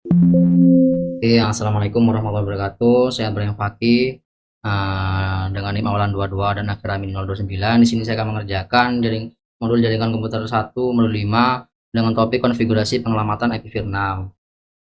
Oke, assalamualaikum warahmatullahi wabarakatuh. Saya Ibrahim Fakih dengan NIM awalan 22 dan akhir amin 029. Di sini saya akan mengerjakan modul jaringan komputer 1 modul 5 dengan topik konfigurasi penyelamatan IPv6.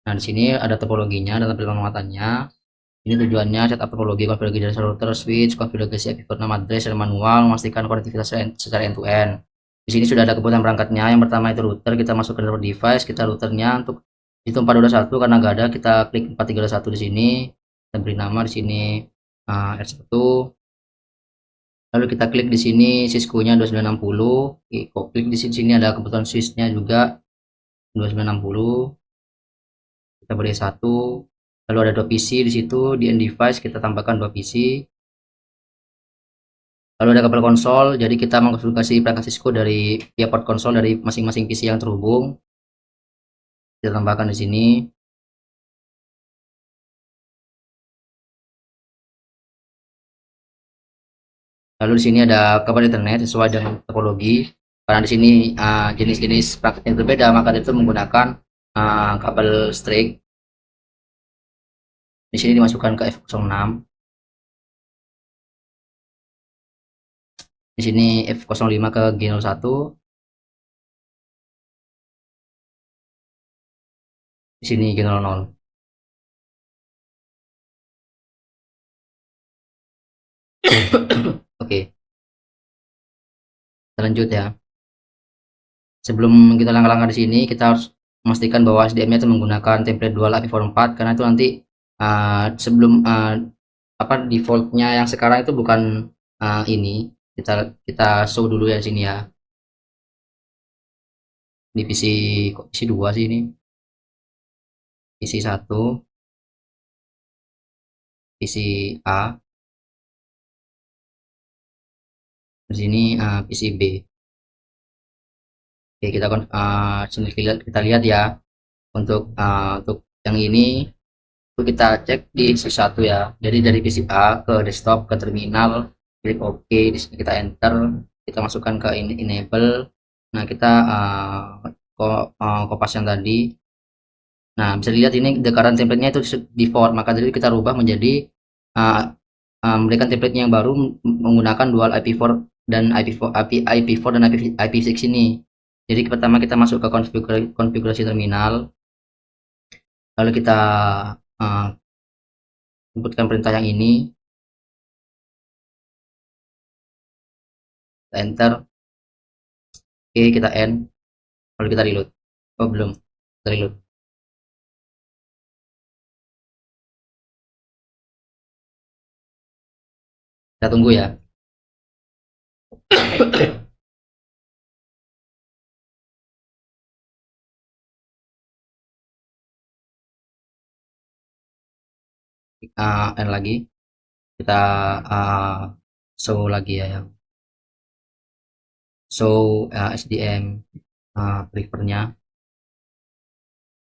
Nah, di sini ada topologinya dan tampilan pengelamatannya. Ini tujuannya setup topologi, konfigurasi router, switch, konfigurasi IPv6 address dan manual, memastikan konektivitas secara end to end. Di sini sudah ada kebutuhan perangkatnya. Yang pertama itu router, kita masukkan ke device, kita routernya untuk itu 421 karena nggak ada, kita klik 4321 di sini, kita beri nama di sini R1. Lalu kita klik di sini Cisco-nya 2960. Klik di sini ada kebutuhan switch-nya juga 2960. Kita beri 1. Lalu ada 2 PC di situ, di end device kita tambahkan 2 PC. Lalu ada kabel konsol, jadi kita mengkonfigurasi perangkat Cisco dari tiap port konsol dari masing-masing PC yang terhubung. Kita tambahkan di sini. Lalu di sini ada kabel Ethernet sesuai dengan topologi. Karena di sini jenis-jenis perangkat yang berbeda, maka itu menggunakan kabel string. Di sini dimasukkan ke F06. Di sini F05 ke G01. Di sini G00. Oke, kita lanjut ya. Sebelum kita langkah-langkah di sini, kita harus memastikan bahwa SDM-nya itu menggunakan template dual IP4 karena itu nanti sebelum apa defaultnya yang sekarang itu bukan ini. Kita show dulu ya di sini ya. Di PC kok PC 2 sih ini. PC 1, PC A, di sini PC B. Oke, sini kita lihat ya. Untuk yang ini itu kita cek di satu ya. Jadi dari PC A ke desktop ke terminal, klik OK, di sini kita enter, kita masukkan ke enable. Nah, kita kopas yang tadi. Nah, bisa dilihat ini karena template-nya itu default, maka dari kita rubah menjadi uh, memberikan template-nya yang baru menggunakan dual IP4 dan IP4 dan IP6 ini. Jadi pertama kita masuk ke konfigurasi terminal, lalu kita uh, inputkan perintah yang ini, kita enter, oke kita end, lalu kita reload. Oh belum, kita reload. Kita tunggu ya. End lagi, kita uh, show lagi ya yang show SDM prefernya.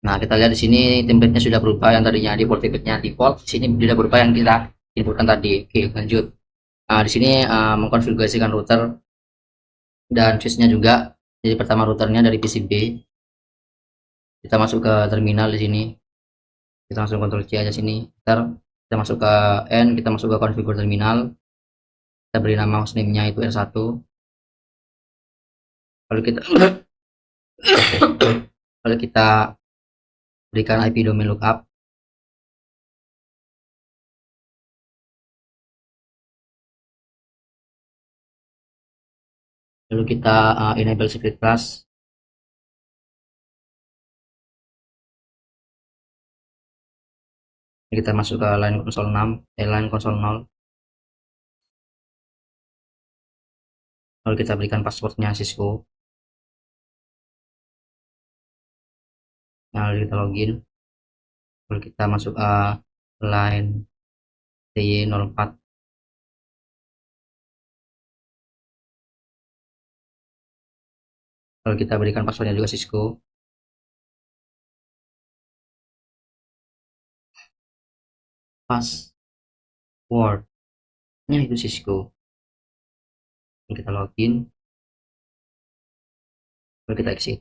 Nah, kita lihat di sini template-nya sudah berubah, yang tadinya default template-nya default, di sini sudah berubah yang kita inputkan tadi. Oke, lanjut. Nah, di sini mengkonfigurasikan router dan switch-nya juga. Jadi pertama routernya dari PCB, kita masuk ke terminal di sini. Kita langsung Ctrl C aja sini. Ntar kita masuk ke N, kita masuk ke configure terminal. Kita beri nama hostname-nya itu R1. Lalu kita lalu kita berikan IP domain lookup. Lalu kita enable secret class. Kita masuk ke line console 6, line console 0. Lalu kita berikan passwordnya Cisco. Lalu kita login. Lalu kita masuk line TY04. Lalu kita berikan passwordnya juga Cisco. Passwordnya itu Cisco. Lalu kita login. Lalu kita exit.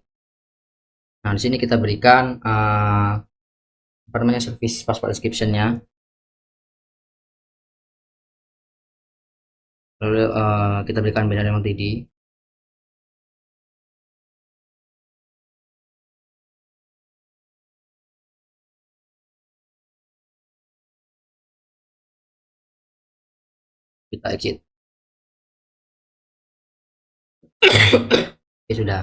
Nah, di sini kita berikan apa namanya, service password description-nya. Lalu kita berikan banner yang TD. Kita exit. Oke, sudah.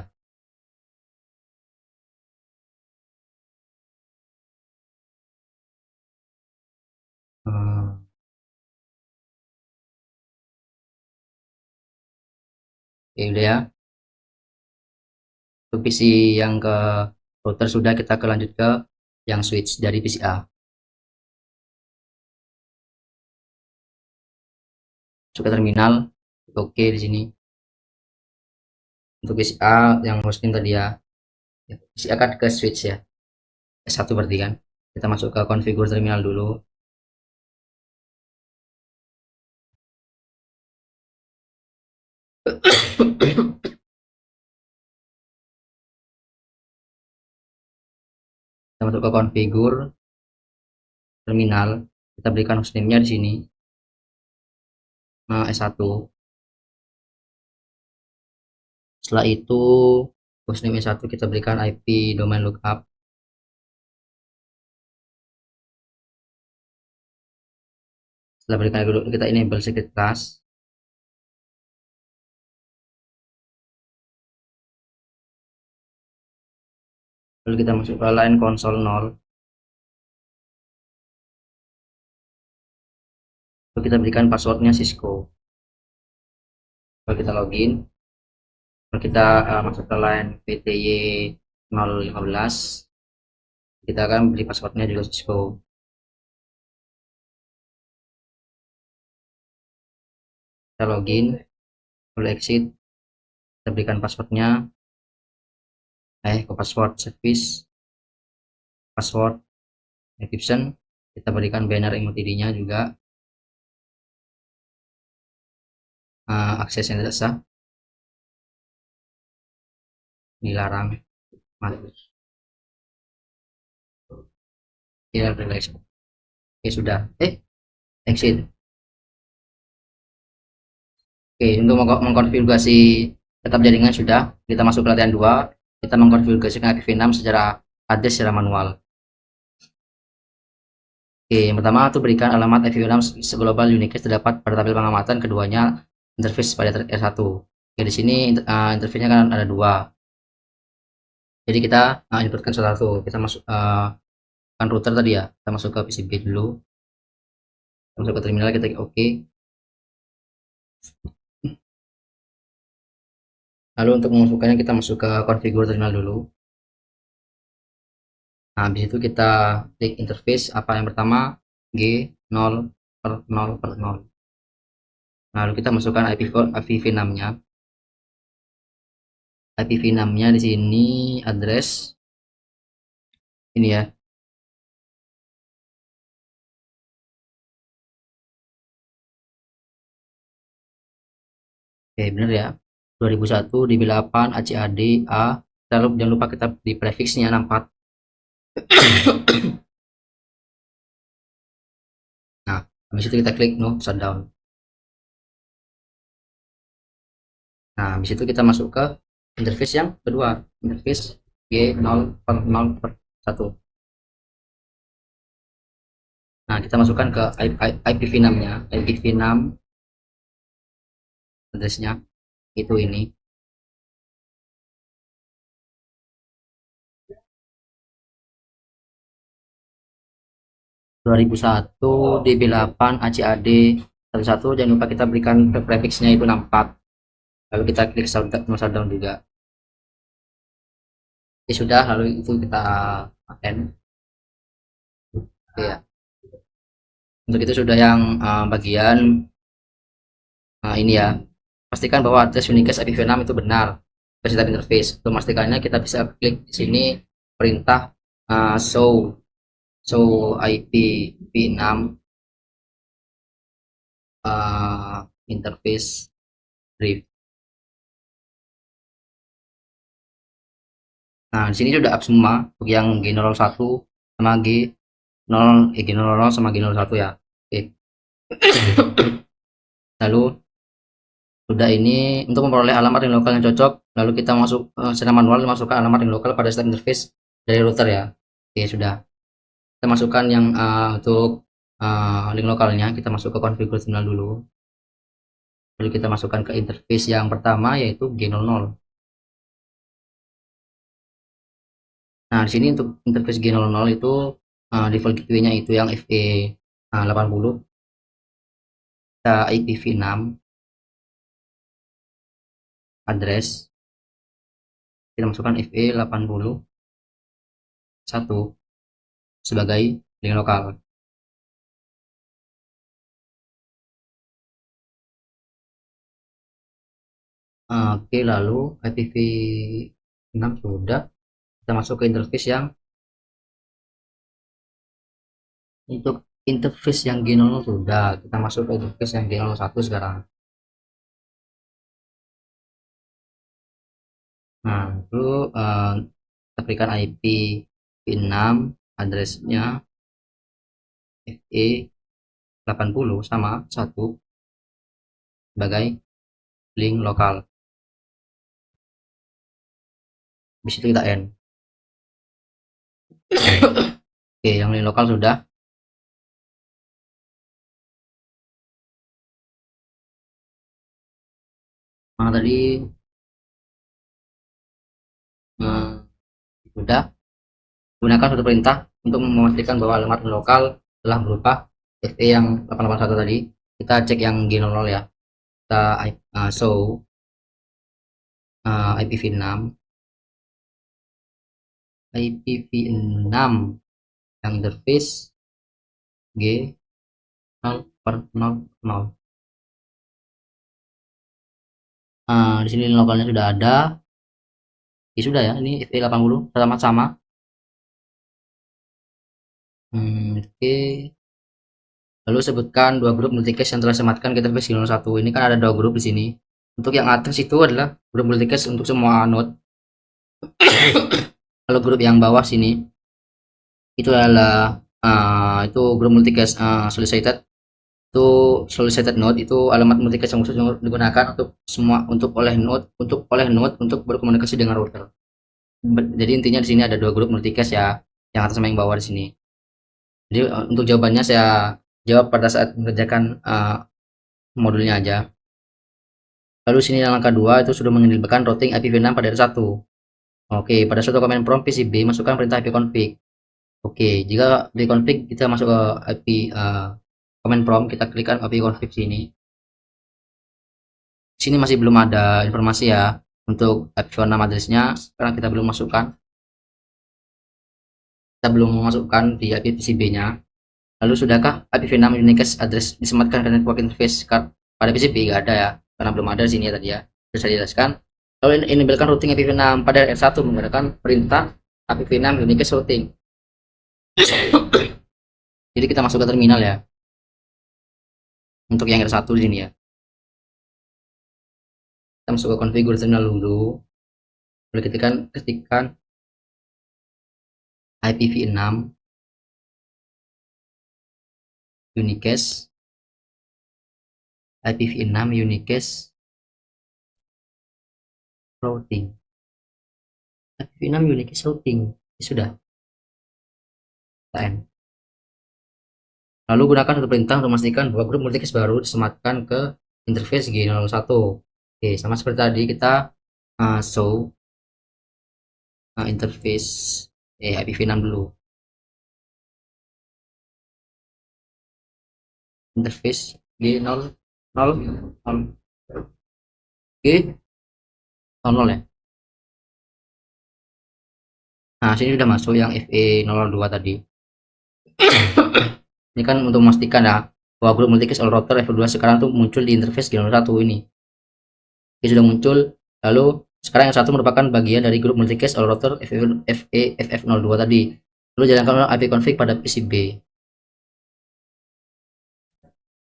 Oke, udah ya. Untuk PC yang ke router sudah, kita ke lanjut ke yang switch dari PC A. Masuk ke terminal. Oke, di sini. Untuk PC A yang hosting tadi ya. PC A kan ke switch ya. S1 berarti kan. Kita masuk ke configure terminal dulu. Kita masuk ke configure terminal. Kita berikan hostname-nya di sini. S1. Setelah itu hostname S1 kita berikan IP domain lookup. Setelah berikan kita enable secret class. Lalu kita masuk ke line console 0. Lalu kita berikan passwordnya Cisco. Lalu kita login. Lalu kita masuk ke line PTY 015. Kita akan beri passwordnya juga Cisco. Kita login. Lalu exit. Kita berikan passwordnya. Ke password service. Password encryption. Kita berikan banner MOTD-nya juga. Akses yang tidak sah. Dilarang. Masuk. Ya, relax. Oke, sudah. Exit. Oke, untuk mengkonfigurasi setup jaringan sudah. Kita masuk ke latihan 2. Kita mengkonfigurasikan IPv6 secara address secara manual. Oke, yang pertama itu berikan alamat IPv6 global unique terdapat pada tabel pengamatan keduanya interface pada R1. Oke, di sini interface-nya kan ada 2. Jadi kita inputkan satu. Kita masuk kan router tadi ya. Kita masuk ke PCB dulu. Kita masuk ke terminal, kita oke. Lalu untuk memasukkannya kita masuk ke configure terminal dulu. Nah, habis itu kita klik interface apa yang pertama G 0/0/0. Lalu kita masukkan IPv6-nya. IPv6-nya di sini address ini ya. Oke, benar ya. 2001 DB8 ACAD A. Lalu jangan lupa kita di prefixnya 64. Nah, habis itu kita klik no shutdown. Nah, habis itu kita masuk ke interface yang kedua, interface G0/0/1. Nah, kita masukkan ke IPv6-nya, IPv6 addressnya itu ini. (2001) DB8 ACAD 11. Jangan lupa kita berikan prefixnya itu 64. Lalu kita klik shutdown juga. Oke, sudah. Lalu itu kita end. Oke ya. Untuk itu sudah yang bagian ini ya. Pastikan bahwa address Unicast IPv6 itu benar. Setup interface. Untuk memastikannya kita bisa klik di sini perintah show IPv6 interface brief. Nah, di sini sudah up semua untuk yang G01 sama 0 G00 sama G01 ya. Oke. Lalu sudah ini untuk memperoleh alamat ring lokal yang cocok, lalu kita masuk secara manual masukkan alamat ring lokal pada step interface dari router ya. Oke, sudah. Kita masukkan yang untuk link lokalnya, kita masuk ke configure terminal dulu. Lalu kita masukkan ke interface yang pertama yaitu G00. Nah, di sini untuk interface G00 itu default gateway-nya itu yang FE 80, kita IPv6 address, kita masukkan FE 81 sebagai link lokal. Oke, lalu IPv6 sudah, kita masuk ke interface yang untuk interface yang G00 sudah, kita masuk ke interface yang G01 sekarang. Nah, itu kita berikan IPv6 addressnya FE 80 sama 1 sebagai link lokal. Di situ kita end. Oke, yang link lokal sudah. Nah, tadi sudah. Gunakan suatu perintah untuk memastikan bahwa alamat lokal telah berubah FE yang 881 tadi. Kita cek yang G00 ya. Kita show IPv6 yang interface G0/00. Di sini lokalnya sudah ada. Ya sudah ya, ini FE 80 sama-sama. Oke. Lalu sebutkan dua grup multicast yang telah disematkan ke interface G01. Ini kan ada dua grup di sini. Untuk yang atas itu adalah grup multicast untuk semua node. Kalau grup yang bawah sini itu adalah itu grup multicast solicited. Itu solicited node, itu alamat multicast yang khusus digunakan untuk oleh node untuk berkomunikasi dengan router. Jadi intinya di sini ada dua grup multicast ya, yang atas sama yang bawah di sini. Jadi untuk jawabannya saya jawab pada saat mengerjakan modulnya aja. Lalu sini yang langkah 2 itu sudah mengenalkan routing IPv6 pada R1. Oke, pada suatu command prompt PCB masukkan perintah ipconfig. Oke, jika ipconfig kita masuk ke IP command prompt, kita klikkan ipconfig sini. Sini masih belum ada informasi ya untuk IPv6 addressnya karena kita belum masukkan. Kita belum memasukkan di IP PCB-nya. Lalu sudahkah IPv6 unicast address disematkan ke network interface card pada PCB? Nggak ada ya, karena belum ada di sini ya tadi ya. Sudah saya jelaskan. Lalu enablekan routing IPv6 pada R1 menggunakan perintah IPv6 unicast routing. Jadi kita masuk ke terminal ya. Untuk yang R1 di sini ya. Kita masuk ke configure terminal dulu. Lalu ketikkan IPv6 unicast IPv6 unicast routing. IPv6 unicast routing. Ya, sudah. Lalu gunakan satu perintah untuk memastikan bahwa grup multicast baru disematkan ke interface G01. Oke, sama seperti tadi kita show interface IPv6 dulu. Interface G00 G00 ya. Nah, sini sudah masuk yang FE02 tadi. Ini kan untuk memastikan ya bahwa grup multicast all router F2 sekarang tuh muncul di interface G01 ini. Ini sudah muncul. Lalu sekarang yang satu merupakan bagian dari grup multicast all router FF02 tadi. Lalu jalankan ipconfig pada PCB.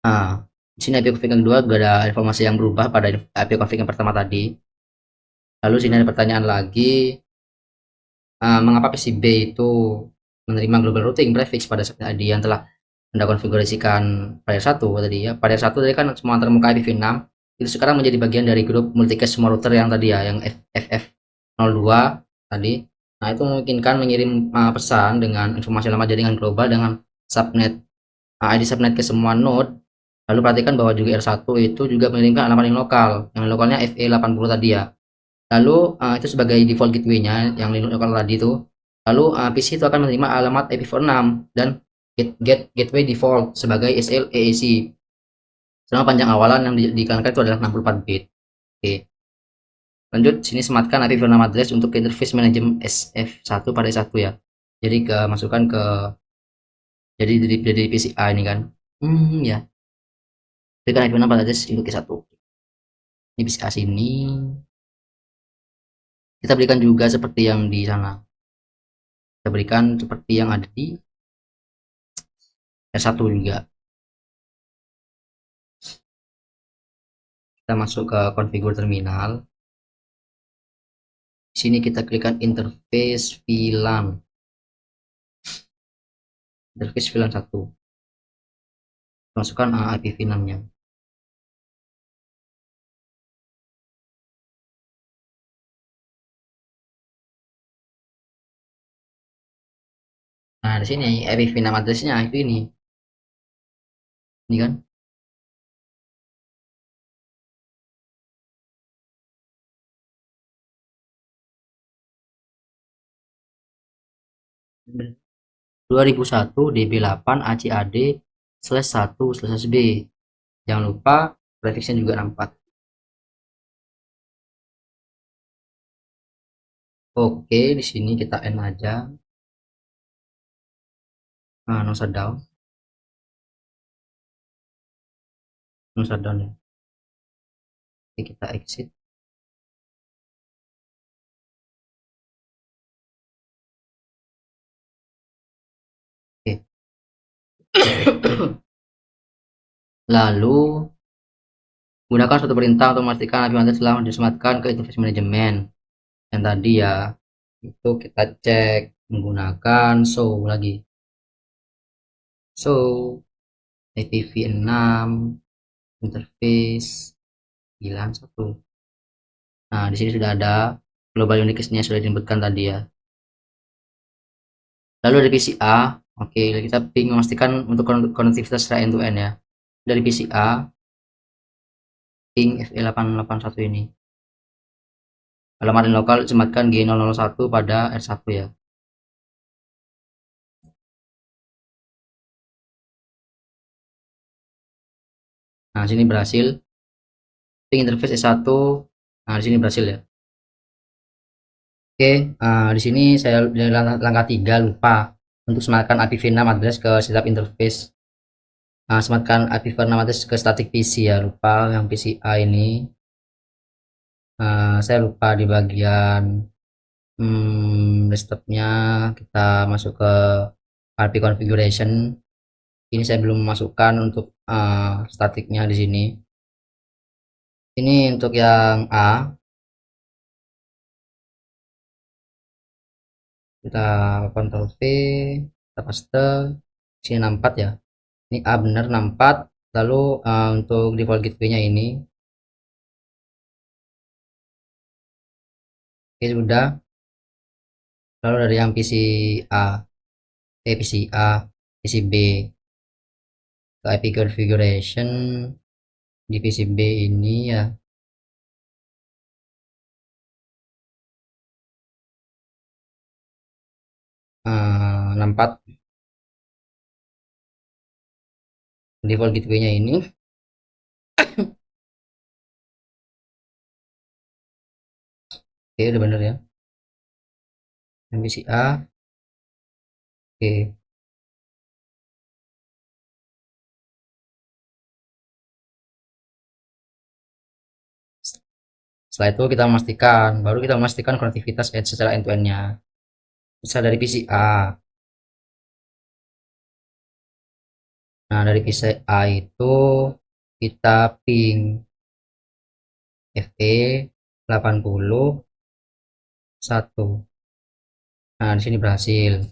Nah, di sini ipconfig yang kedua juga ada informasi yang berubah pada ipconfig yang pertama tadi. Lalu sini ada pertanyaan lagi, mengapa PCB itu menerima global routing prefix pada saat tadi yang telah Anda konfigurasikan pada 1 tadi ya. Pada 1 tadi kan semua antarmuka IPv6 itu sekarang menjadi bagian dari grup multicast semua router yang tadi ya, yang FF02 tadi. Nah, itu memungkinkan mengirim pesan dengan informasi alamat jaringan global dengan subnet ID subnet ke semua node. Lalu perhatikan bahwa juga R1 itu juga mengirimkan alamat yang lokal, yang lokalnya FE80 tadi ya. Lalu itu sebagai default gateway-nya yang lokal tadi itu. Lalu PC itu akan menerima alamat IPv6 dan gateway default sebagai SL AAC. Selama panjang awalan yang diiklankan itu adalah 64 bit. Oke. Lanjut, sini sematkan IPv6 address untuk interface manajemen SF1 pada S1 ya. Jadi masukkan ke jadi PCA ini kan. Ya. Berikan IP6 pada address untuk K1. Di PCA sini kita berikan juga seperti yang di sana. Kita berikan seperti yang ada di R1 juga. Kita masuk ke konfigur terminal. Di sini kita klikkan interface VLAN. Interface VLAN 1. Masukkan IPv6-nya. Nah, di sini IPv6 address-nya itu ini. Ini kan. Bener. 2001 DB8 ACAD/1/B. Jangan lupa prefixnya juga 64. Oke, di sini kita end aja. No shutdown. No shutdown ya. Oke, kita exit. Oke. Lalu gunakan suatu perintah untuk memastikan IP mandat telah disematkan ke interface manajemen yang tadi ya. Itu kita cek menggunakan show lagi. Show IPv6 interface 91. Nah, di sini sudah ada global uniqueness-nya sudah disebutkan tadi ya. Lalu dari PCA, oke, kita ingin memastikan untuk konektivitas secara end to end ya. Dari PCA ping FE881 ini. Alamat lokal sematkan G001 pada R1 ya. Nah, sini berhasil. Ping interface S1. Nah, di sini berhasil ya. Oke, di sini saya langkah 3 lupa untuk sematkan IPv6 address ke setup interface. Nah, sematkan IPv6 address ke static PC ya, lupa yang PCA ini. Saya lupa di bagian desktopnya. Kita masuk ke RP configuration. Ini saya belum memasukkan untuk statiknya di sini. Ini untuk yang A. Kita Ctrl V, kita paste. Sini 64 ya. Ini A benar 64. Lalu untuk default gateway-nya ini. Oke, sudah. Lalu dari yang PCA, PCA, PCB ke IP configuration di PCB ini ya. 64 default gateway-nya ini. Oke, udah bener ya. MVCA. Oke. Setelah itu kita memastikan, baru kita memastikan konektivitas edge secara end to end-nya. Bisa dari PCA. Nah, dari PCA itu kita ping FE 81. Nah, di sini berhasil.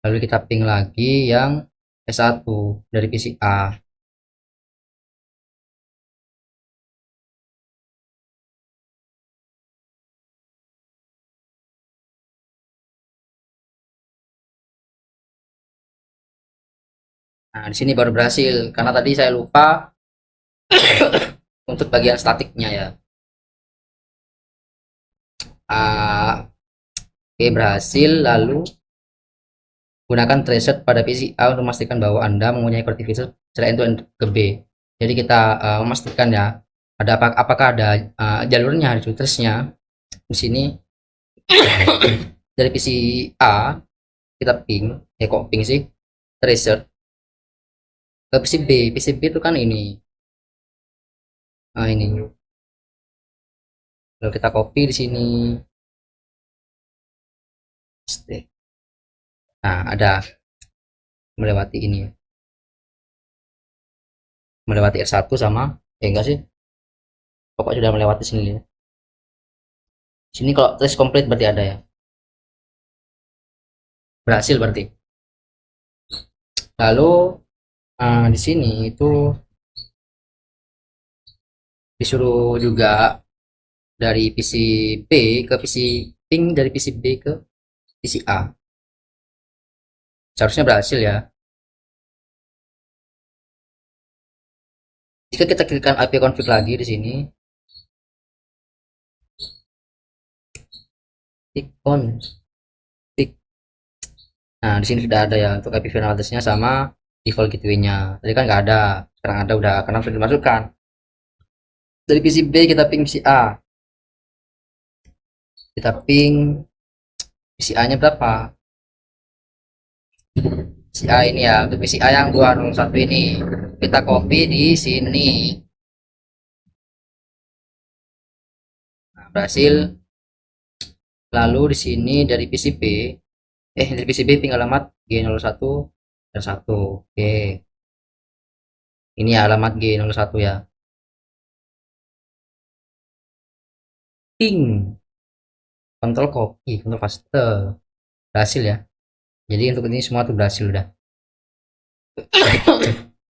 lalu kita ping lagi yang S1 dari PC A. Nah, di sini baru berhasil karena tadi saya lupa untuk bagian statiknya ya. Oke, berhasil. Lalu gunakan tracer pada PC A untuk memastikan bahwa Anda mempunyai connectivity secara end-to-end ke B. Jadi kita memastikan ya, ada apakah ada jalurnya di filtersnya. Di sini dari PC A kita ping, kok ping sih, tracer ke PC B. PC B itu kan ini, ini. Lalu kita copy di sini. Nah, ada melewati ini, melewati R1 sama, enggak sih, pokoknya sudah melewati sini ya. Sini kalau trace complete berarti ada ya, berhasil berarti. Lalu di sini itu disuruh juga dari PC B ke PC ping, dari PC B ke PC A. Seharusnya berhasil ya. Jika kita klikkan IP config lagi di sini, klik config. Nah, di sini sudah ada ya untuk IP final address-nya sama default gateway-nya. Tadi kan nggak ada, sekarang ada udah karena sudah dimasukkan. Dari PC B kita ping PC A. Kita ping PC A-nya berapa? PC A ini ya, untuk PC A yang 201 ini. Kita copy di sini. Nah, berhasil. Lalu di sini dari PC B, dari PC B ping alamat G01 dan 1. Oke. Ini ya alamat G01 ya. Ping. Kontrol copy, kontrol paste. Berhasil ya. Jadi untuk ini semua tuh berhasil udah.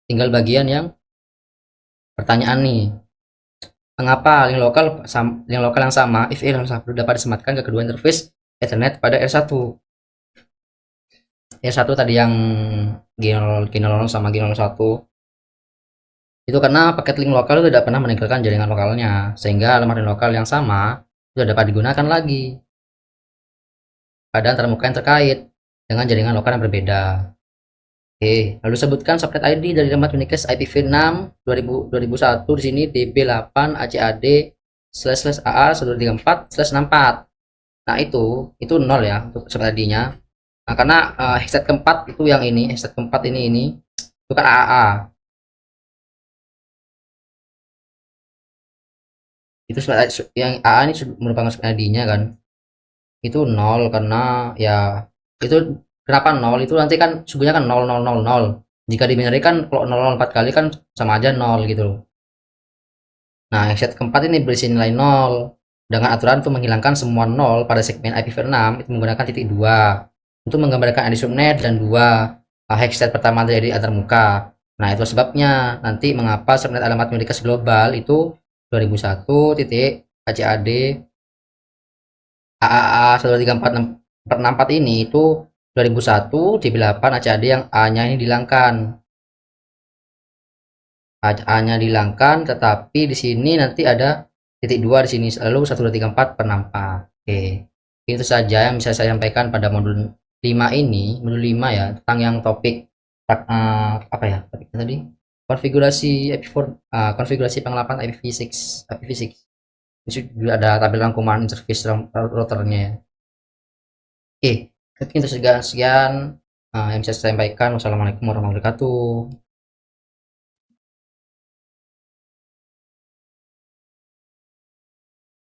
Tinggal bagian yang pertanyaan nih. Mengapa link lokal yang sama if A dapat disematkan ke kedua interface Ethernet pada R1? R1 tadi yang G00 sama G01 itu karena paket link lokal itu tidak pernah meninggalkan jaringan lokalnya, sehingga alamat link lokal yang sama sudah dapat digunakan lagi pada antarmuka yang terkait dengan jaringan lokal yang berbeda. Oke, lalu sebutkan subnet ID dari alamat unicast IPv6 2001 di sini db8 acad//aa/234/64. Nah, itu 0 ya untuk subnet ID-nya. Nah, karena headset keempat itu yang ini, headset keempat ini itu kan AAA. Itu yang AA ini merupakan subnet ID-nya kan. Itu 0 karena ya itu kenapa 0 itu nanti kan subuhnya kan 0000. Jika dibinary kan kalau 004 kali kan sama aja 0 gitu. Nah, headset keempat ini berisi nilai 0 dengan aturan untuk menghilangkan semua 0 pada segmen IPv6 itu menggunakan titik 2 untuk menggambarkan ID subnet dan 2 headset pertama dari antarmuka. Nah, itu sebabnya nanti mengapa subnet alamat unicast global itu 2001 titik ACAD AAA 1234464 ini itu 2001 DB8 ACAD yang A-nya ini dihilangkan. A-nya dihilangkan, tetapi di sini nanti ada titik 2 di sini, lalu 1234/64. Oke. Itu saja yang bisa saya sampaikan pada modul 5 ini, modul 5 ya, tentang yang topik apa ya? Topiknya tadi konfigurasi IP4, konfigurasi pengelapan IPv6. Ini juga ada tabel rangkuman interface routernya ya. Oke, mungkin itu sekian yang bisa saya sampaikan. Wassalamualaikum warahmatullahi wabarakatuh.